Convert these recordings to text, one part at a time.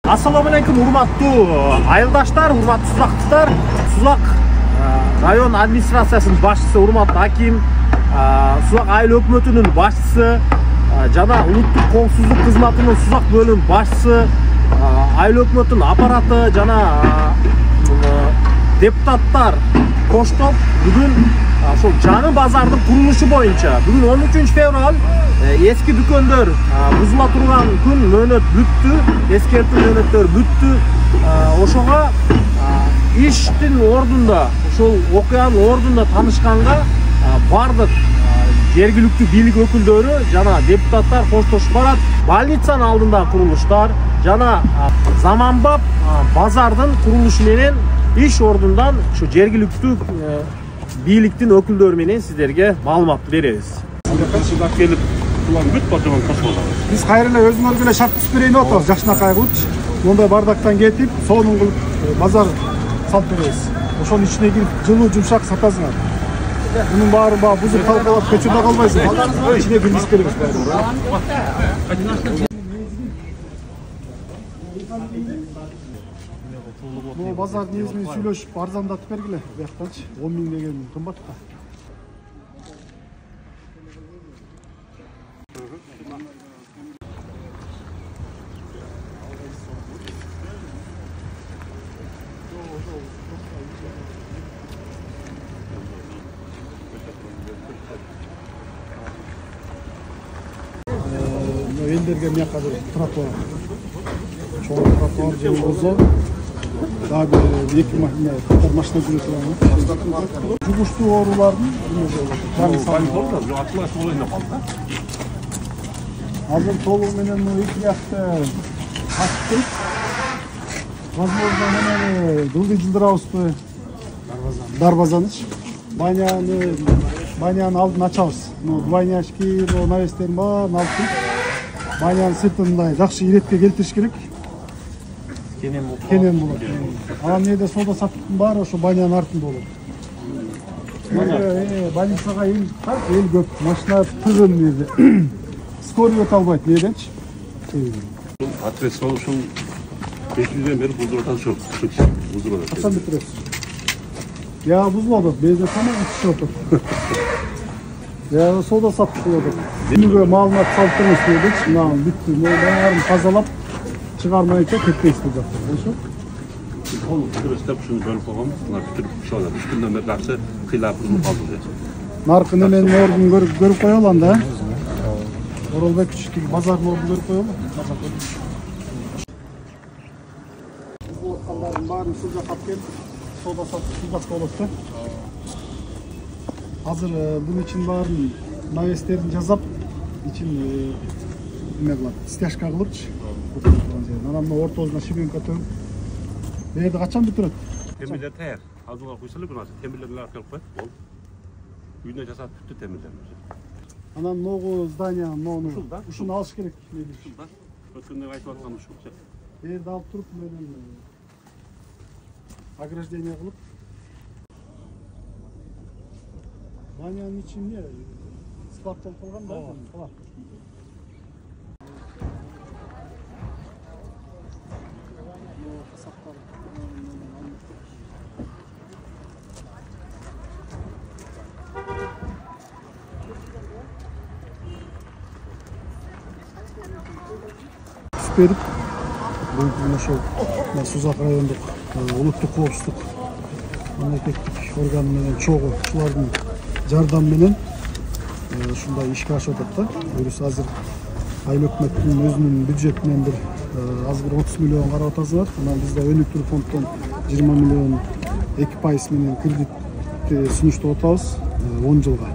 Assalamu alaikum урматтуу айылдаштар, урматтуу сузактыктар. Сузак район администрациясынын башчысы, урматтуу аким, Сузак айыл өкмөтүнүн башчысы жана улуттук коопсуздук кызматынын Сузак бөлүм башчысы, айыл өкмөтүнүн аппараты жана депутаттар коштоп бүгүн ошол жаңы базардын курулушу боюнча бүгүн 13 февраль эски дүкөндөр бузула турган күн мөөнөт бүттү, эскертүү мөөнөттөр бүттү. Ошого иштин ордунда, ошол окуянын ордунда таанышканга бардык жергиликтүү бийлик өкүлдөрү жана депутаттар коштошуп барат. Больницанын алдындагы курулуштар жана заманбап базардын курулушу менен иш ордундан ушу жергиликтүү бийликтин өкүлдөрү менен сиздерге маалымат беребиз. Келип улам бүт батырын кошулат. Биз кайрылы өзүңөргө эле шарт түзүп берейин деп атабыз. Жакшынакай кылып, мондай бардактан кетип, сонун кылып базар салып беребиз. Ошонун ичине кирип, жылуу жумшак сатасыңар. Мунун баары бузуп талкалап көчөдө калбайсың. Ичине киргизип беребиз. Бул базар негизинен сүйлөшүп арзандатып бергиле. Бияктанчы 10 миң деген кымбат да. Элдерге мияка тротуар. Чоң тротуар же болсо дагы бир 2 машина жүрө турган. Жугуштуу оорулардын азыр толугу менен 2 жакты ачтык. Возможно, менен дылды жылдырабызбы? Дарбазаныч. Банянын алдын ачабыз. Двойняшки, навестерин баарын алып, банянын сыртындай жакшы иретке келтириш керек. Кенен болот. Анан эмнеде соода саттыктын баары ошо банянын артында болот. Больницага эл көп, машина тыгын жерде. Скорый өтө албайт, эмнеденчи? Ответственно ушул 5 жылдан бери бузулуп атат. Качан бүтүрөсүз? Я бузулуп атат, бизде тамак ичип атат. Я соода саттык кылып атат. Күнүгө маалымат салып турабыз дедичи, мына бүттү, баарын тазалап чыгармайынча кетпейсиз бул жакта. Ошо. Ол бүтүрөстөп ушуну бөлүп койгон, мына бүтүрүп ушул 3 күндөн бери акча кыйлап бузулуп калды. Наркы менен ордун көрүп коелу анда. Оролбек күчтүк базардын ордун көрүп коелу. Бул кандардын баарын суу жакап келип, соода сатып сузак болот да. Азыр бунун үчүн баарын навестерин жазап, ичин эме кылат, стяжка кылыпчы. Анан мына ортосуна шибенка төгүп. Берди качан бүтүрөт? Темирлер таяр. Азырга куйсалып мына темирлерди алып келип коет. Бол. Үйүнө жасап бүттү темирлерди. Анан могу здания, ушуну алыш керек. Ушулда. Өткөндө айтып аткан ушул. Берди алып туруп менен ограждение кылып. Банянын ичине складталып калган да. Берип, бул ошол Сузак райондук улуттук коопсуздук мамлекеттик орган менен чогуу ушулардын жардамы менен ушундай ишке ашып атат да. Бирөөсү азыр айыл өкмөттүн өзүнүн бюджетинен бир азыр 30 миллион карап атасыздар. Анан бизде өнүктүрүү фонддон 20 миллион 2% менен кредит сунуштап атабыз 10 жылга.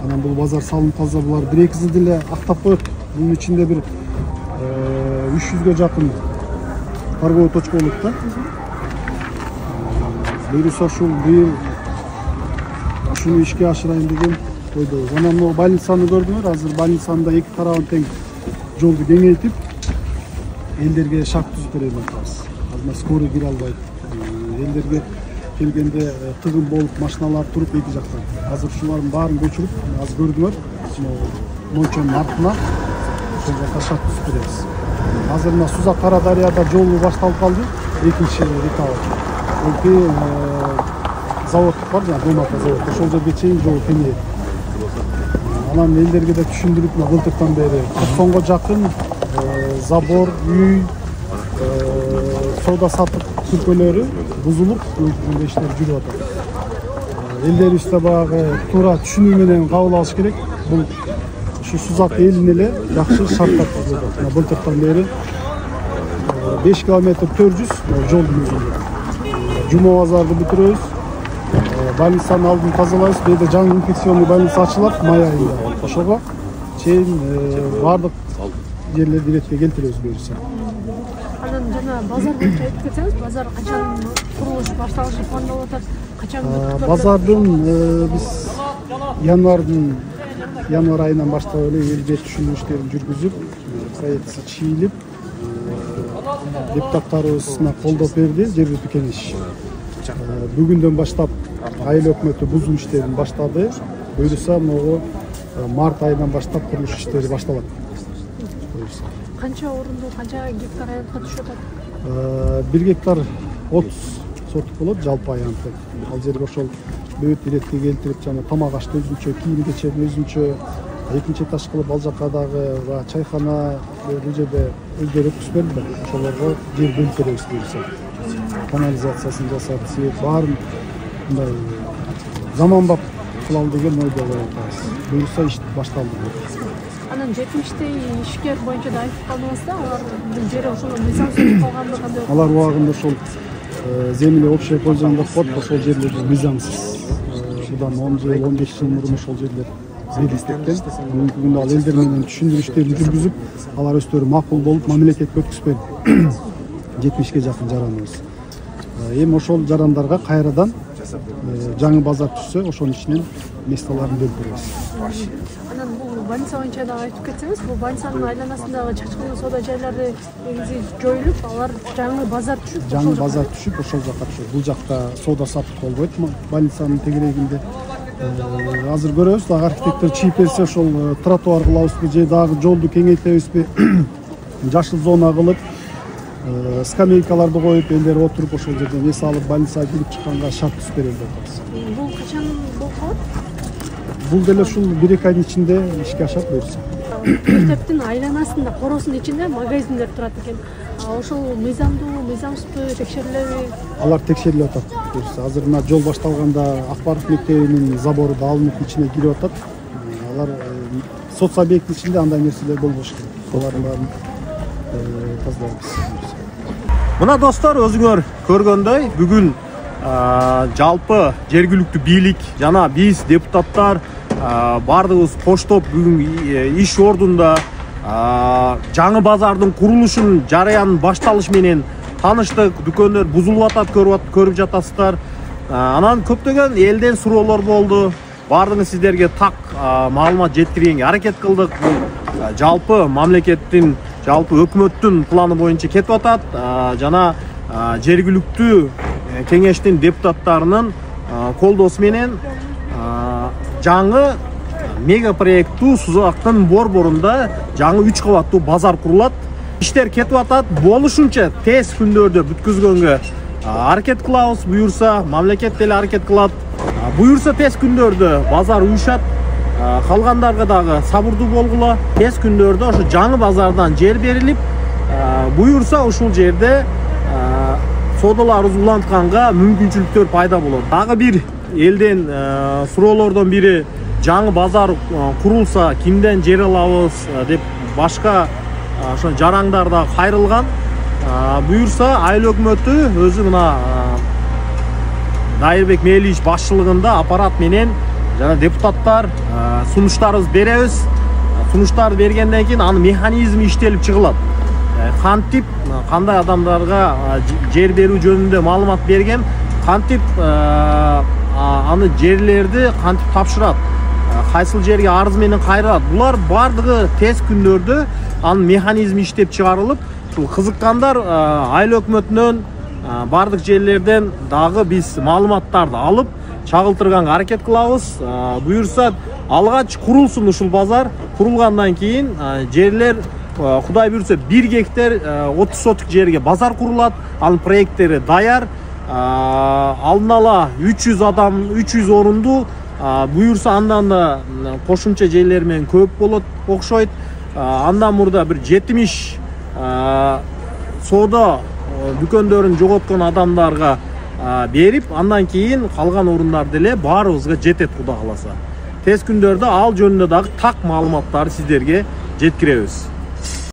Анан бул базар салынып калса булар 1-2 жылда эле актап коет. Бунун ичинде бир 300ге жакын торговый точка болот да. Бирөөсү ушул быйыл ушуну ишке ашырайын деген койдобуз. Анан могу больницаны көрдүңөр, азыр больницанын эки тарабын тең жолду кеңейтип, элдерге шарт түзүп берейин деп атабыз. Азыр скорый кире албайт. Элдерге келгенде тыгын болуп машиналар туруп эки жактан. Азыр ушулардын баарын көчүрүп, азыр көрдүңөр, мончонун артына ошол жака шарт түзүп беребиз. Азыр мына Сузак Кара Дарыяда жолу башталып калды. Экинчи этабы. Заводтук бар, жана Думата завод. Ошол жерге чейин жол кеңейет. Анан элдерге да түшүндүрүп, былтыртан бери 90го жакын забор, үй, соода саттык түркөлөрү бузулуп, өлкөгүндө иштер жүрүп атат. Элдерибиз да багы туура түшүнүү менен кабыл алыш керек. Бул ушу Сузак элине эле жакшы шарттар түзүлөт. Былтыртан бери 5 километр 400 жол жүргүзүлөт. Жума базарды бүтүрөбүз. Больницанын алдын тазалайбыз. Бейде жаңы инфекционный больница ачылат май айында. Ошого чейин бардык жерлерди иретке келтиребиз буюрса. Анан жана базар боюнча айтып кетсеңиз, базар качан курулуш башталышы пландалып атат? Качан бүткүлөт? Базардын биз январ айынан баштап эле элге түшүнүү иштерин жүргүзүп, проектси чийилип, депутаттарыбызга колдоп берди жергиликтүү кеңеш. Бүгүндөн баштап айыл өкмөтү бузуу иштерин баштады. Буюрса могу март айынан баштап курулуш иштери башталат. Канча орунду, канча гектар аянтка түшүп атат? 1 гектар 30 сотук болот жалпы аянты. Ал жерге ошол бөйт иретке келтирип, жана тамак ашты өзүнчө, кийим кечени өзүнчө, экинчи этаж кылып ал жакка дагы чайхана бул жерде өздөрү өткүзүп берди. Ошолорго жер бөлүп беребиз буюрса. Канализациясын жасап, свет баарын мындай заманбап кылалы деген ойдо атабыз. Буюрса иш башталды. Анан 70 ишкер боюнча да айтып калдыңыз да, алар бул жери ошол мыйзамсыз калганды кандай? Алар убагында ошол земля общее пользование деп коет, ошол жерлер мыйзамсыз. Будан 10 жыл, 15 жыл мурун ошол жерлер берилиптен. Бүгүнкү күндө ал элдер менен түшүндүрүү иштерин жүргүзүп, алар өздөрү макул болуп мамлекетке өткүзүп берди. 70ге жакын жараныбыз. Эми ошол жарандарга кайрадан жаңы базар түшсө, ошонун ичинен месталарын бөлүп беребиз. Анан бул больница боюнча да айтып кетсеңиз, бул больницанын айланасындагы чачкылуу соода жайларды негизи жоюлуп, алар жаңы базар түшүп, жаңы базар түшүп, ошол жакка түшөт. Бул жакта соода саттык болбойт больницанын тегерегинде. Азыр көрөбүз, дагы архитектор чийип берсе, ошол тротуар кылабызбы же дагы жолду кеңейтебизби, жашыл зона кылып, скамейкаларды коюп, элдер отуруп ошол жерден эс алып, больницага кирип чыкканга шарт түзүп берели деп атабыз. Бул качан болуп калат? Бул деле ушул 1-2 айдын ичинде ишке ашат буюрса. Мектептин айланасында, коросунун ичинде магазиндер турат экен. Ошол мыйзамдуу, мыйзамсызбы текшерилеби? Алар текшерилип атат буюрса. Азыр мына жол башталганда Акбаров мектебинин забору да алынып ичине кирип атат. Алар соц объекттин ичинде андай нерселер болбош керек. Алардын баарын тазалайбыз. Мына достор, өзүңөр көргөндөй, бүгүн жалпы жергиликтүү бийлик жана биз депутаттар бардыгыбыз коштоп бүгүн иш ордунда жаңы базардын курулушунун жарыянын башталышы менен тааныштык. Дүкөндөр бузулуп атат, көрүп жатасыздар. Анан көптөгөн элден суроолор болду. Бардыгын сиздерге так маалымат жеткиргенге аракет кылдык. Жалпы мамлекеттин, жалпы өкмөттүн планы боюнча кетип атат. Жана жергиликтүү кеңештин депутаттарынын колдоосу менен жаңы мега проекттүү Сузактын борборунда жаңы 3 кабаттуу базар курулат. Иштер кетип атат. Болушунча тез күндөрдө бүткүзгөнгө аракет кылабыз. Буюрса мамлекет деле аракет кылат. Буюрса тез күндөрдө базар уюшат. Калгандарга дагы сабырдуу болгула. Тез күндөрдө ошо жаңы базардан жер берилип, буюрса ушул жерде соодалар улантканга мүмкүнчүлүктөр пайда болот. Дагы бир элден суроолордон бири, жаңы базар курулса кимден жер алабыз деп башка ошо жараңдар да кайрылган. Буюрса айыл өкмөтү өзү мына Дайырбек Мээлич башчылыгында аппарат менен жана депутаттар сунуштарыбыз беребиз. Сунуштарды бергенден кийин анын механизми иштелип чыгылат. Кантип, кандай адамдарга жер берүү жөнүндө маалымат берген, кантип аны жерлерди кантип тапшырат, кайсыл жерге арыз менен кайрылат. Булар бардыгы тез күндөрдө анын механизми иштеп чыгарылып, кызыккандар айыл өкмөтүнөн бардык жерлерден дагы биз маалыматтарды алып чагылтырганга аракет кылабыз. Буюрса алгач курулсун ушул базар. Курулгандан кийин жерлер Кудай буйрса 1 гектар 30 соток жерге базар курулат. Анын проекттери даяр. Алдын ала 300 адам, 300 орунду. Буйрса андан да кошумча жерлер менен көп болот окшойт. Андан мурда bir 70 соода дүкөндөрүн жоготкон адамдарга берип, андан кийин калган орундар деле баарыбызга жетет Кудай кааласа. Тез күндөрдө ал жөнүндө дагы так маалыматтарды сиздерге жеткиребиз.